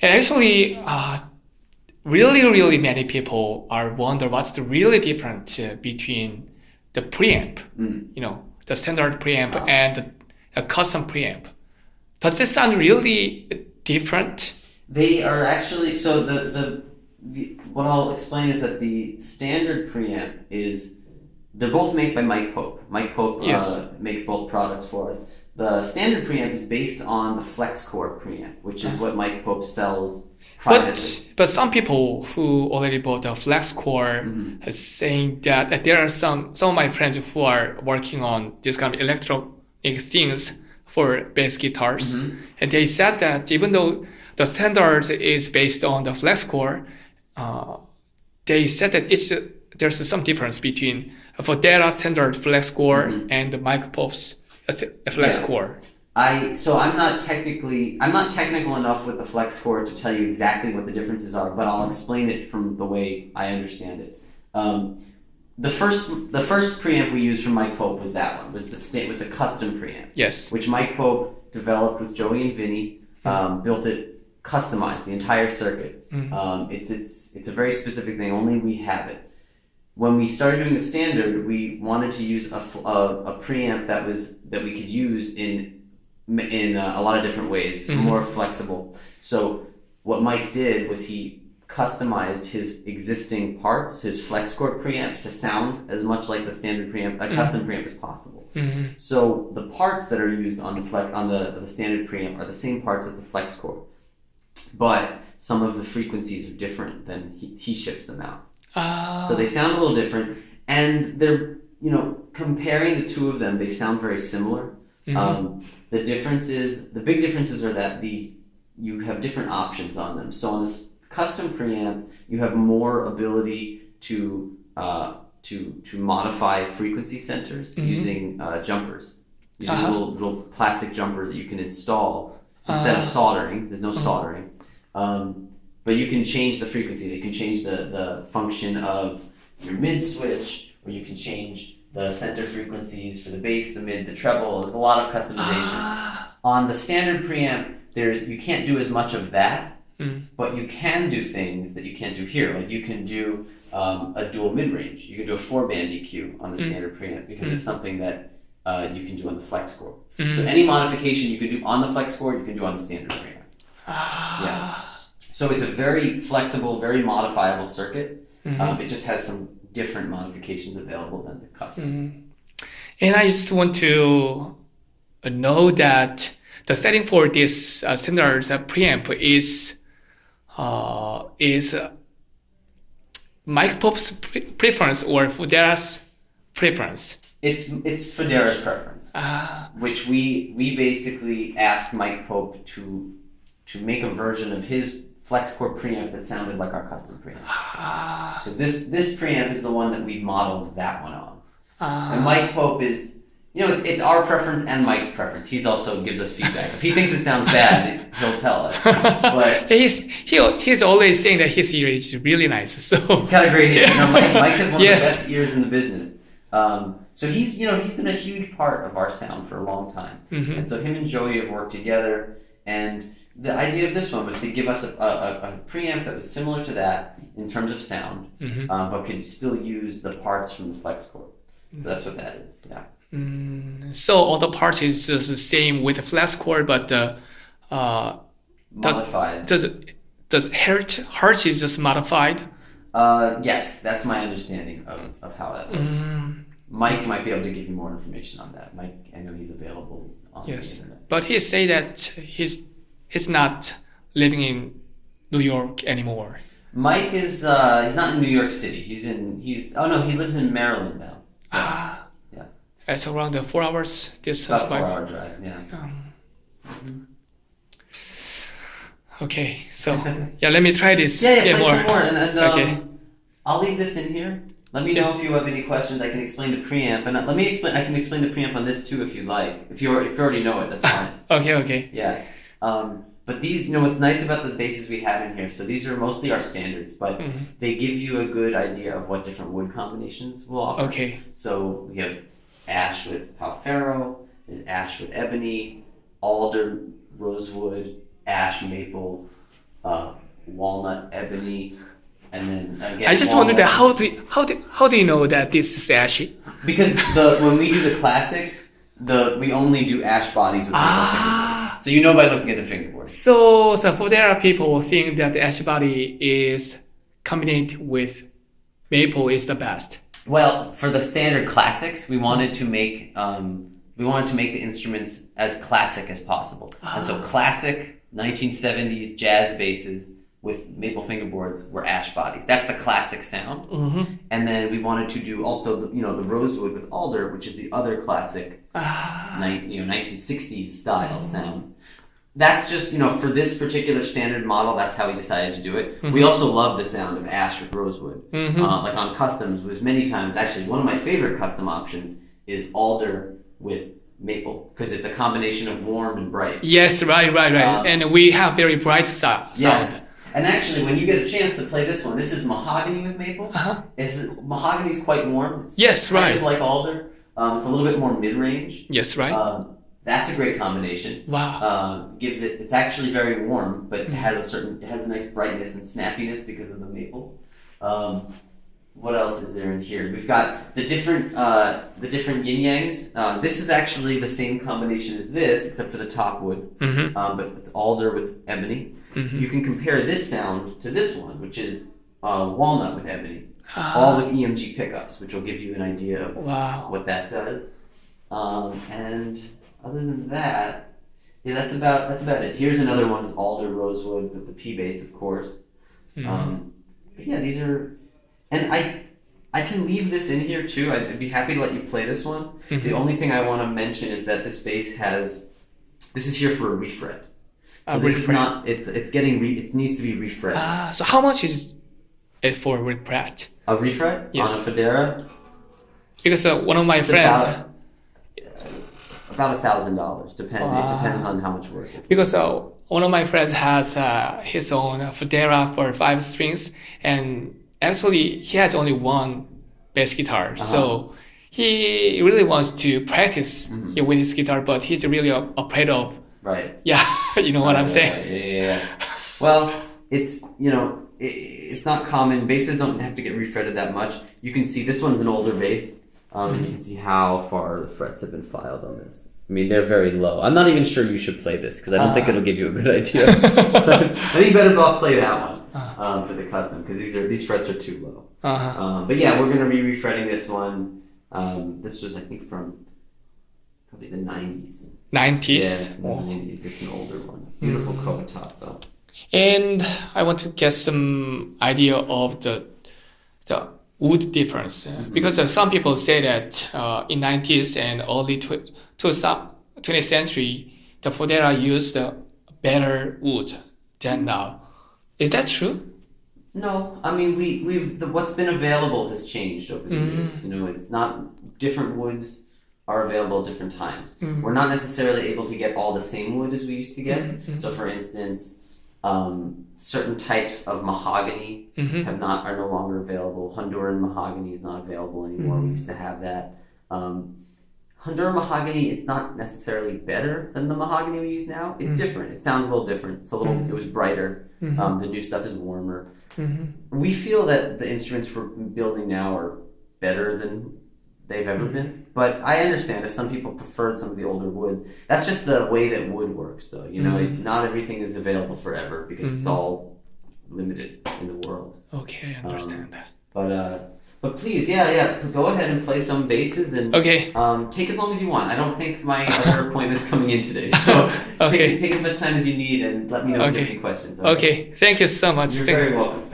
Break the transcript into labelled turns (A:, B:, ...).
A: And actually, really many people are wonder what's the really difference between the preamp, the standard preamp and a custom preamp. Does this sound really different?
B: They are actually, so what I'll explain is that the standard preamp they're both made by Mike Pope. Mike Pope makes both products for us. The standard preamp is based on the FlexCore preamp, which is what Mike Pope sells privately.
A: But some people who already bought the FlexCore are saying that there are some of my friends who are working on this kind of electronic things for bass guitars, and they said that even though the standard is based on the FlexCore, they said that there's some difference between a Fodera standard FlexCore and the Mike Pope's FlexCore.
B: I'm not technical enough with the FlexCore to tell you exactly what the differences are, but I'll explain it from the way I understand it. The first preamp we used from Mike Pope was that one. Was the custom preamp.
A: Yes.
B: Which Mike Pope developed with Joey and Vinny. Built it, customized the entire circuit. It's a very specific thing. Only we have it. When we started doing the standard, we wanted to use a preamp that we could use in a lot of different ways, more flexible. So what Mike did was he customized his existing parts, his FlexCore preamp, to sound as much like the standard preamp, a custom preamp as possible. So the parts that are used on the standard preamp are the same parts as the FlexCore, but some of the frequencies are different than he ships them out. So they sound a little different, and they're, comparing the two of them, they sound very similar. The big differences are that you have different options on them. So on this custom preamp, you have more ability to modify frequency centers using jumpers, using little plastic jumpers that you can install instead of soldering. There's no soldering. But you can change the frequency. You can change the function of your mid switch, or you can change the center frequencies for the bass, the mid, the treble. There's a lot of customization. On the standard preamp, you can't do as much of that, but you can do things that you can't do here. Like you can do a dual mid-range. You can do a 4-band EQ on the standard preamp because it's something that you can do on the FlexCore. So any modification you can do on the FlexCore, you can do on the standard preamp. Yeah. So it's a very flexible, very modifiable circuit. It just has some different modifications available than the custom.
A: And I just want to know that the setting for this standard preamp is Mike Pope's preference or Fodera's preference?
B: It's Fodera's preference, which we basically asked Mike Pope to make a version of his FlexCore preamp that sounded like our custom preamp. Because this preamp is the one that we modeled that one on. And Mike Pope is, it's our preference and Mike's preference. He's also gives us feedback. If he thinks it sounds bad, he'll tell us. But
A: he's always saying that his ear is really nice. So
B: he's got a great ear. Mike has one of the best ears in the business. So he's been a huge part of our sound for a long time. And so him and Joey have worked together, and the idea of this one was to give us a preamp that was similar to that in terms of sound, but could still use the parts from the FlexCore. So that's what that is, yeah.
A: So all the parts is just the same with the FlexCore, but
B: modified.
A: Does Hertz is just modified?
B: Yes, that's my understanding of how that works. Mike might be able to give you more information on that. Mike, I know he's available on the internet.
A: But he say that he's not living in New York anymore.
B: Mike is he's not in New York City. He lives in Maryland now. Yeah.
A: It's around 4 hours. This
B: about 4-hour drive. Yeah.
A: Okay, so let me try this.
B: Play some more, and okay. I'll leave this in here. Let me know if you have any questions. I can explain the preamp, and I can explain the preamp on this too if you'd like. If you already know it, that's fine.
A: Okay.
B: Yeah. But these, what's nice about the basses we have in here, so these are mostly our standards, but they give you a good idea of what different wood combinations we'll offer.
A: Okay.
B: So we have ash with palfaro, there's ash with ebony, alder, rosewood, ash, maple, walnut, ebony, and then again.
A: I just wondered how do you know that this is ashy?
B: Because when we do the classics, we only do ash bodies with maple fingerboards. So you know by looking at the fingerboards.
A: So Fodera people think that the ash body is combined with maple is the best.
B: Well, for the standard classics, we wanted to make the instruments as classic as possible. And so classic 1970s jazz basses with maple fingerboards were ash bodies. That's the classic sound. And then we wanted to do also the rosewood with alder, which is the other classic 1960s style sound. That's just, for this particular standard model, that's how we decided to do it. We also love the sound of ash with rosewood. Like on customs, was many times, actually, one of my favorite custom options is alder with maple, because it's a combination of warm and bright.
A: Yes, right. And we have very bright sound.
B: Yes. And actually, when you get a chance to play this one, this is mahogany with maple. Mahogany is quite warm. It's kind of like alder. It's a little bit more mid-range.
A: Yes, right.
B: That's a great combination.
A: Wow.
B: It's actually very warm, but it has a nice brightness and snappiness because of the maple. What else is there in here? We've got the different yin yangs. This is actually the same combination as this, except for the top wood. But it's alder with ebony. You can compare this sound to this one, which is walnut with ebony, all with EMG pickups, which will give you an idea of what that does. And other than that, that's about it. Here's another one's alder rosewood with the P bass, of course. But yeah, these are, and I can leave this in here too. I'd be happy to let you play this one. The only thing I want to mention is that this bass this is here for a refret. So this is not. It needs to be refret.
A: So how much is it for refret?
B: A refret?
A: Yes.
B: On a Fodera?
A: Because one of my friends.
B: About $1,000. It depends on how much work.
A: Because one of my friends has his own Fodera for 5 strings, and actually he has only one bass guitar. So he really wants to practice with his guitar, but he's really afraid of.
B: Right.
A: Yeah, you know what I'm saying.
B: Yeah. Well, it's not common. Basses don't have to get refretted that much. You can see this one's an older bass, and you can see how far the frets have been filed on this. I mean, they're very low. I'm not even sure you should play this because I don't think it'll give you a good idea. I think better off play that one for the custom because these frets are too low. But yeah, we're gonna be refretting this one. This was, I think, from probably the 90s.
A: 90s?
B: Yeah, the 90s. It's an older one. Beautiful cover top, though.
A: And I want to get some idea of the wood difference. Because some people say that in 90s and early 20th century, the Fodera used better wood than now. Is that true?
B: No, I mean what's been available has changed over the years. It's not different woods are available at different times. We're not necessarily able to get all the same wood as we used to get. So, for instance, certain types of mahogany are no longer available. Honduran mahogany is not available anymore. We used to have that. Honduran mahogany is not necessarily better than the mahogany we use now. It's different. It sounds a little different. It was brighter. The new stuff is warmer. We feel that the instruments we're building now are better than they've ever been. But I understand if some people preferred some of the older woods. That's just the way that wood works, though. Not everything is available forever because it's all limited in the world.
A: Okay, I understand that.
B: But please, go ahead and play some basses and take as long as you want. I don't think my other appointment's coming in today, so take as much time as you need and let me know if you have any questions.
A: Okay, thank you so much.
B: You're very welcome.